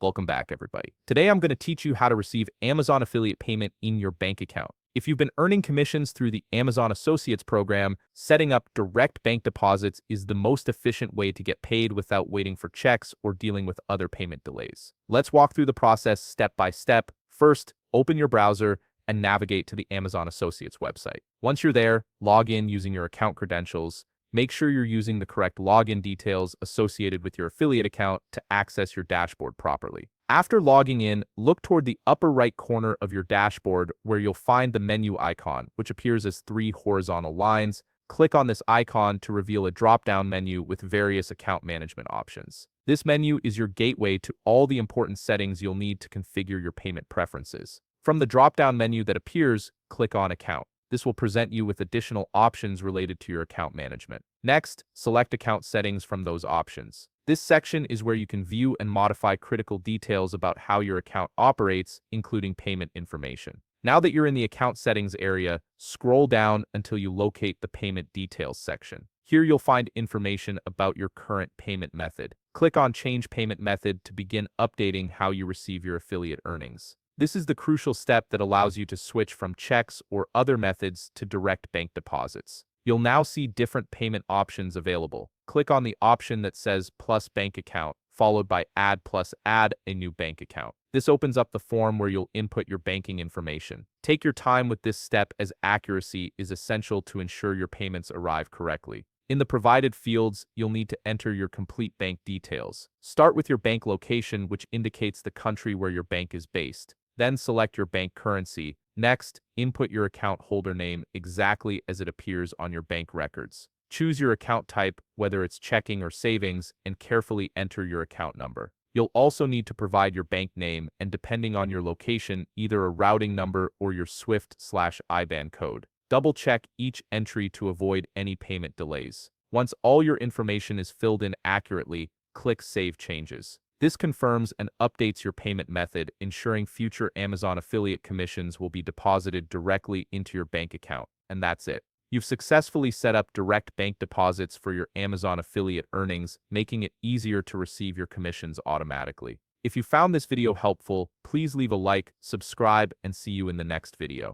Welcome back, everybody. Today I'm going to teach you how to receive Amazon affiliate payment in your bank account. If you've been earning commissions through the Amazon Associates program, setting up direct bank deposits is the most efficient way to get paid without waiting for checks or dealing with other payment delays. Let's walk through the process step by step. First, open your browser and navigate to the Amazon Associates website. Once you're there, log in using your account credentials. Make sure you're using the correct login details associated with your affiliate account to access your dashboard properly. After logging in, look toward the upper right corner of your dashboard where you'll find the menu icon, which appears as 3 horizontal lines. Click on this icon to reveal a drop-down menu with various account management options. This menu is your gateway to all the important settings you'll need to configure your payment preferences. From the drop-down menu that appears, click on Account. This will present you with additional options related to your account management. Next, select account settings from those options. This section is where you can view and modify critical details about how your account operates, including payment information. Now that you're in the account settings area, scroll down until you locate the payment details section. Here you'll find information about your current payment method. Click on Change Payment Method to begin updating how you receive your affiliate earnings. This is the crucial step that allows you to switch from checks or other methods to direct bank deposits. You'll now see different payment options available. Click on the option that says Plus Bank Account, followed by Add a new bank account. This opens up the form where you'll input your banking information. Take your time with this step as accuracy is essential to ensure your payments arrive correctly. In the provided fields, you'll need to enter your complete bank details. Start with your bank location, which indicates the country where your bank is based. Then select your bank currency. Next, input your account holder name exactly as it appears on your bank records. Choose your account type, whether it's checking or savings, and carefully enter your account number. You'll also need to provide your bank name and, depending on your location, either a routing number or your SWIFT/IBAN code. Double-check each entry to avoid any payment delays. Once all your information is filled in accurately, click Save Changes. This confirms and updates your payment method, ensuring future Amazon affiliate commissions will be deposited directly into your bank account. And that's it. You've successfully set up direct bank deposits for your Amazon affiliate earnings, making it easier to receive your commissions automatically. If you found this video helpful, please leave a like, subscribe, and see you in the next video.